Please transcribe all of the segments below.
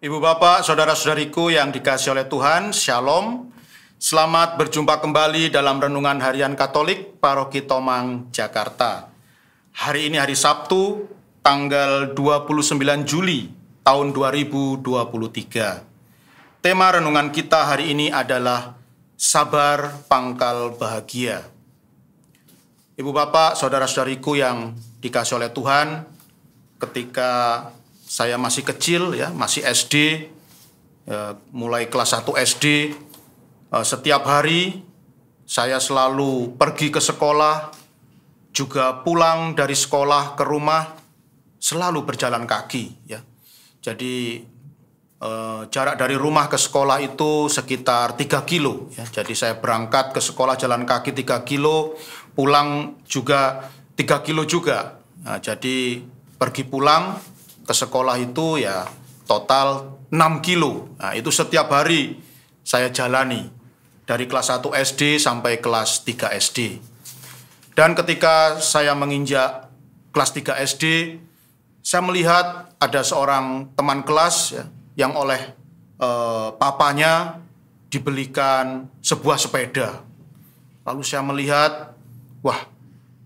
Ibu bapak, saudara-saudariku yang dikasihi oleh Tuhan, Shalom. Selamat berjumpa kembali dalam Renungan Harian Katolik Paroki Tomang, Jakarta. Hari ini hari Sabtu, tanggal 29 Juli tahun 2023. Tema renungan kita hari ini adalah Sabar Pangkal Bahagia. Ibu bapak, saudara-saudariku yang dikasihi oleh Tuhan, ketika saya masih kecil, masih SD, mulai kelas 1 SD, setiap hari saya selalu pergi ke sekolah, juga pulang dari sekolah ke rumah, selalu berjalan kaki. Jadi jarak dari rumah ke sekolah itu sekitar 3 kilo. Jadi saya berangkat ke sekolah jalan kaki 3 kilo, pulang juga 3 kilo juga. Nah, jadi pergi pulang ke sekolah itu total 6 kilo. Nah, itu setiap hari saya jalani dari kelas 1 SD sampai kelas 3 SD. Dan ketika saya menginjak kelas 3 SD, saya melihat ada seorang teman kelas yang oleh papanya dibelikan sebuah sepeda. Lalu saya melihat, wah,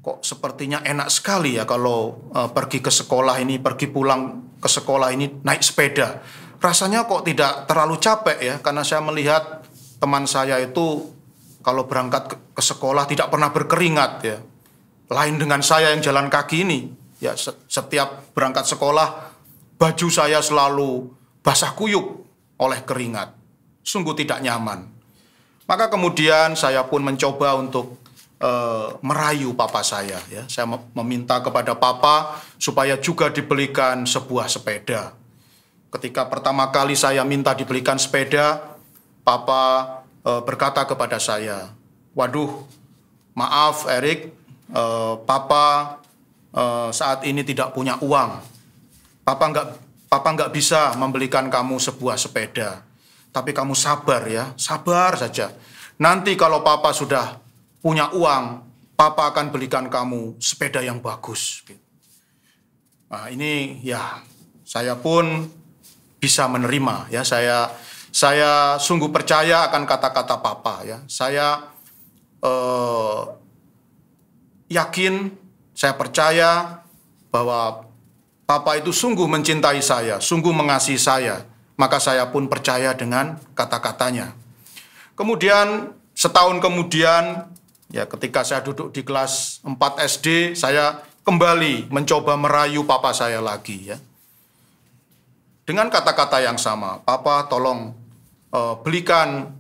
kok sepertinya enak sekali kalau pergi ke sekolah ini, pergi pulang ke sekolah ini naik sepeda. Rasanya kok tidak terlalu capek karena saya melihat teman saya itu kalau berangkat ke sekolah tidak pernah berkeringat Lain dengan saya yang jalan kaki ini. Setiap berangkat sekolah, baju saya selalu basah kuyup oleh keringat. Sungguh tidak nyaman. Maka kemudian saya pun mencoba untuk merayu papa saya. Saya meminta kepada papa supaya juga dibelikan sebuah sepeda. Ketika pertama kali saya minta dibelikan sepeda, papa berkata kepada saya, "Waduh, maaf Erik, papa saat ini tidak punya uang. Papa nggak bisa membelikan kamu sebuah sepeda. Tapi kamu sabar sabar saja. Nanti kalau papa sudah punya uang, papa akan belikan kamu sepeda yang bagus." Nah, ini saya pun bisa menerima Saya sungguh percaya akan kata-kata papa Saya yakin, saya percaya bahwa papa itu sungguh mencintai saya, sungguh mengasihi saya. Maka saya pun percaya dengan kata-katanya. Kemudian setahun kemudian, ketika saya duduk di kelas 4 SD, saya kembali mencoba merayu papa saya lagi dengan kata-kata yang sama, "Papa tolong belikan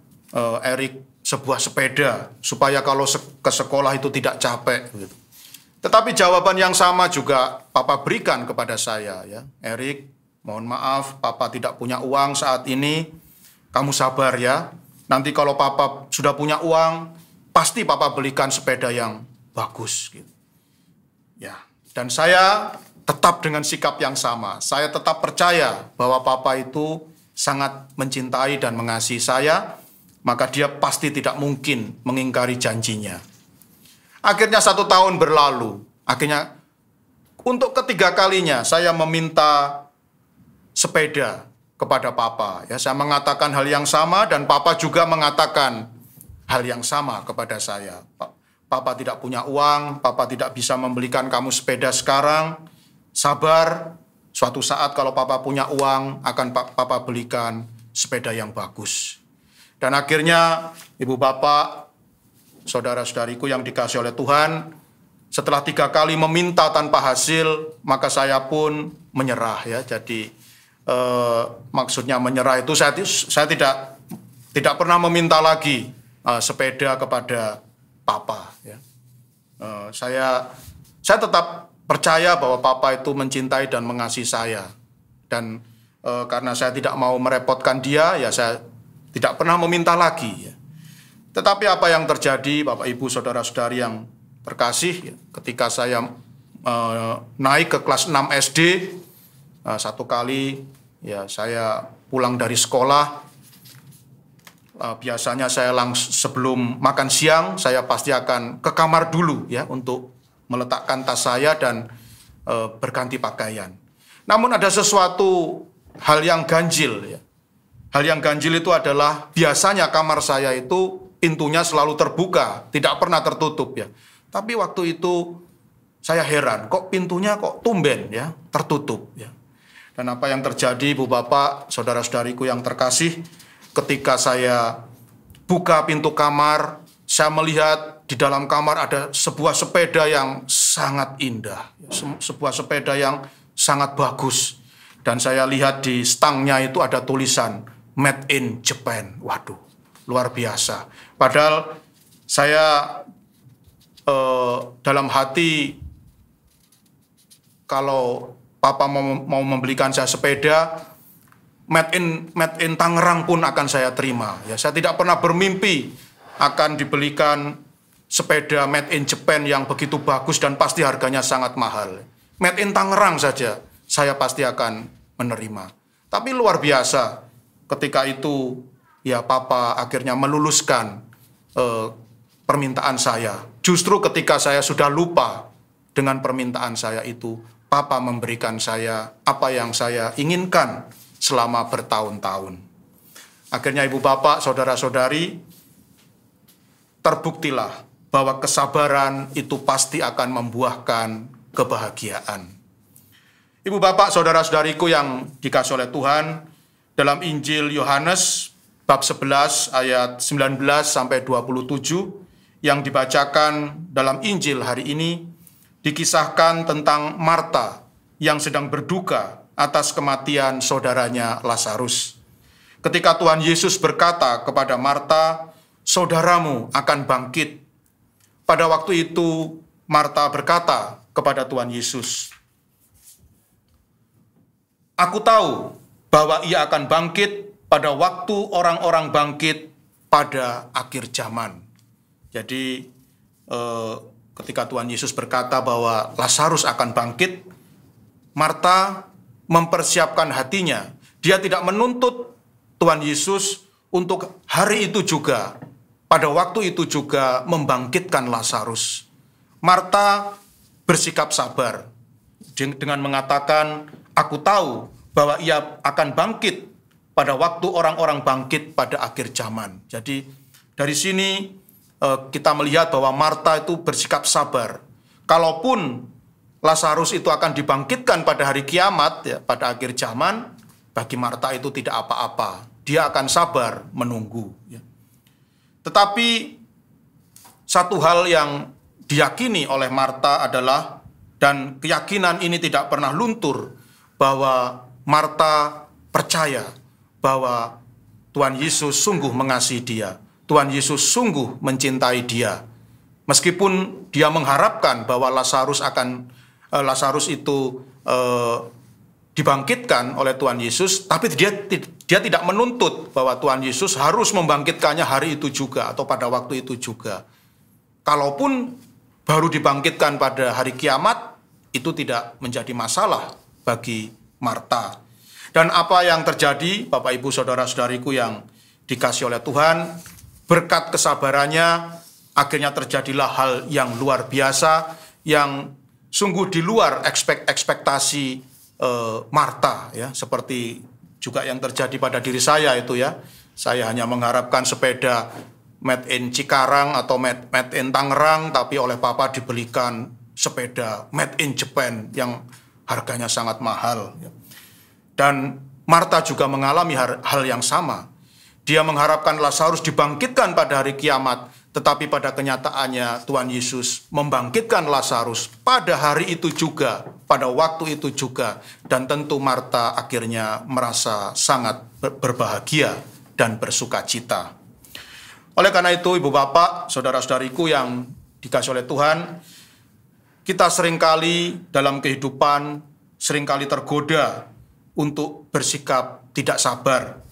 Erik sebuah sepeda supaya kalau ke sekolah itu tidak capek." Tetapi jawaban yang sama juga papa berikan kepada saya "Erik, mohon maaf, papa tidak punya uang saat ini. Kamu sabar Nanti kalau papa sudah punya uang, pasti papa belikan sepeda yang bagus." Dan saya tetap dengan sikap yang sama. Saya tetap percaya bahwa papa itu sangat mencintai dan mengasihi saya, maka dia pasti tidak mungkin mengingkari janjinya. Akhirnya 1 tahun berlalu. Akhirnya untuk ketiga kalinya saya meminta sepeda kepada papa. Saya mengatakan hal yang sama dan papa juga mengatakan hal yang sama kepada saya. "Papa tidak punya uang, papa tidak bisa membelikan kamu sepeda sekarang. Sabar, suatu saat kalau papa punya uang akan papa belikan sepeda yang bagus." Dan akhirnya ibu bapak, saudara-saudariku yang dikasihi oleh Tuhan, setelah 3 kali meminta tanpa hasil, maka saya pun menyerah Jadi maksudnya menyerah itu saya tidak pernah meminta lagi sepeda kepada papa Saya tetap percaya bahwa papa itu mencintai dan mengasihi saya. Dan karena saya tidak mau merepotkan dia, saya tidak pernah meminta lagi Tetapi apa yang terjadi, Bapak Ibu saudara-saudari yang terkasih, ketika saya naik ke kelas 6 SD, satu kali saya pulang dari sekolah, biasanya saya sebelum makan siang, saya pasti akan ke kamar dulu untuk meletakkan tas saya dan berganti pakaian. Namun ada sesuatu hal yang ganjil ya. Hal yang ganjil itu adalah biasanya kamar saya itu pintunya selalu terbuka, tidak pernah tertutup ya. Tapi waktu itu saya heran, kok pintunya kok tumben ya, tertutup ya. Dan apa yang terjadi Ibu Bapak, saudara-saudariku yang terkasih, ketika saya buka pintu kamar, saya melihat di dalam kamar ada sebuah sepeda yang sangat indah, sebuah sepeda yang sangat bagus. Dan saya lihat di stangnya itu ada tulisan Made in Japan. Waduh, luar biasa. Padahal saya dalam hati, kalau Papa mau membelikan saya sepeda, Made in Tangerang pun akan saya terima. Ya, saya tidak pernah bermimpi akan dibelikan sepeda Made in Japan yang begitu bagus dan pasti harganya sangat mahal. Made in Tangerang saja, saya pasti akan menerima. Tapi luar biasa, ketika itu ya Papa akhirnya meluluskan permintaan saya. Justru ketika saya sudah lupa dengan permintaan saya itu, Papa memberikan saya apa yang saya inginkan selama bertahun-tahun. Akhirnya Ibu Bapak, saudara-saudari, terbuktilah bahwa kesabaran itu pasti akan membuahkan kebahagiaan. Ibu Bapak, saudara-saudariku yang dikasihi oleh Tuhan, dalam Injil Yohanes bab 11 ayat 19 sampai 27 yang dibacakan dalam Injil hari ini, dikisahkan tentang Marta yang sedang berduka atas kematian saudaranya Lazarus. Ketika Tuhan Yesus berkata kepada Marta, "Saudaramu akan bangkit." Pada waktu itu Marta berkata kepada Tuhan Yesus, "Aku tahu bahwa ia akan bangkit pada waktu orang-orang bangkit pada akhir zaman." Jadi ketika Tuhan Yesus berkata bahwa Lazarus akan bangkit, Marta mempersiapkan hatinya. Dia tidak menuntut Tuhan Yesus untuk hari itu juga, pada waktu itu juga membangkitkan Lazarus. Marta bersikap sabar dengan mengatakan, "Aku tahu bahwa ia akan bangkit pada waktu orang-orang bangkit pada akhir zaman." Jadi dari sini kita melihat bahwa Marta itu bersikap sabar. Kalaupun Lazarus itu akan dibangkitkan pada hari kiamat, ya, pada akhir zaman, bagi Marta itu tidak apa-apa. Dia akan sabar menunggu. Ya. Tetapi satu hal yang diyakini oleh Marta adalah, dan keyakinan ini tidak pernah luntur, bahwa Marta percaya bahwa Tuhan Yesus sungguh mengasihi dia. Tuhan Yesus sungguh mencintai dia. Meskipun dia mengharapkan bahwa Lazarus itu dibangkitkan oleh Tuhan Yesus, tapi dia tidak menuntut bahwa Tuhan Yesus harus membangkitkannya hari itu juga atau pada waktu itu juga. Kalaupun baru dibangkitkan pada hari kiamat, itu tidak menjadi masalah bagi Marta. Dan apa yang terjadi, Bapak Ibu Saudara-saudariku yang dikasihi oleh Tuhan, berkat kesabarannya, akhirnya terjadilah hal yang luar biasa, yang sungguh di luar ekspektasi Marta, ya, seperti juga yang terjadi pada diri saya itu ya. Saya hanya mengharapkan sepeda made in Cikarang atau made in Tangerang, tapi oleh Papa dibelikan sepeda made in Japan yang harganya sangat mahal. Dan Marta juga mengalami hal yang sama. Dia mengharapkan Lazarus dibangkitkan pada hari kiamat, tetapi pada kenyataannya Tuhan Yesus membangkitkan Lazarus pada hari itu juga, pada waktu itu juga. Dan tentu Marta akhirnya merasa sangat berbahagia dan bersuka cita. Oleh karena itu, Ibu Bapak, Saudara-saudariku yang dikasihi oleh Tuhan, kita seringkali dalam kehidupan seringkali tergoda untuk bersikap tidak sabar.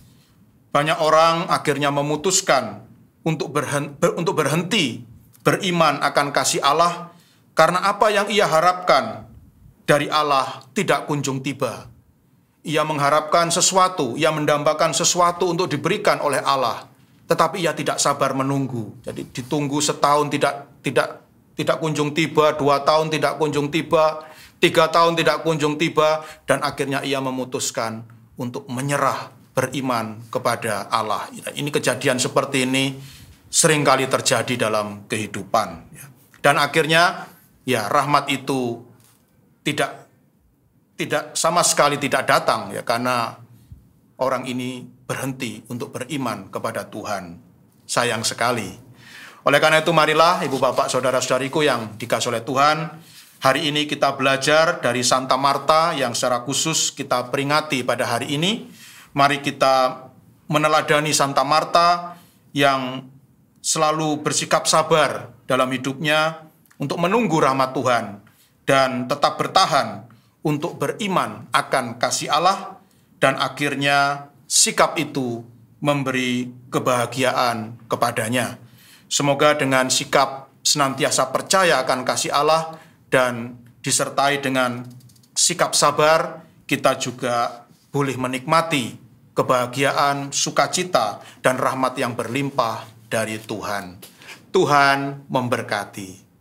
Banyak orang akhirnya memutuskan untuk berhenti beriman akan kasih Allah karena apa yang ia harapkan dari Allah tidak kunjung tiba. Ia mengharapkan sesuatu, ia mendambakan sesuatu untuk diberikan oleh Allah, tetapi ia tidak sabar menunggu. Jadi ditunggu setahun tidak kunjung tiba, 2 tahun tidak kunjung tiba, 3 tahun tidak kunjung tiba, dan akhirnya ia memutuskan untuk menyerah beriman kepada Allah. Ini kejadian seperti ini seringkali terjadi dalam kehidupan. Dan akhirnya ya rahmat itu tidak sama sekali tidak datang ya, karena orang ini berhenti untuk beriman kepada Tuhan. Sayang sekali. Oleh karena itu marilah ibu bapak saudara-saudariku yang dikasihi oleh Tuhan, hari ini kita belajar dari Santa Marta yang secara khusus kita peringati pada hari ini. Mari kita meneladani Santa Marta yang selalu bersikap sabar dalam hidupnya untuk menunggu rahmat Tuhan dan tetap bertahan untuk beriman akan kasih Allah, dan akhirnya sikap itu memberi kebahagiaan kepadanya. Semoga dengan sikap senantiasa percaya akan kasih Allah dan disertai dengan sikap sabar, kita juga boleh menikmati kebahagiaan, sukacita, dan rahmat yang berlimpah dari Tuhan. Tuhan memberkati.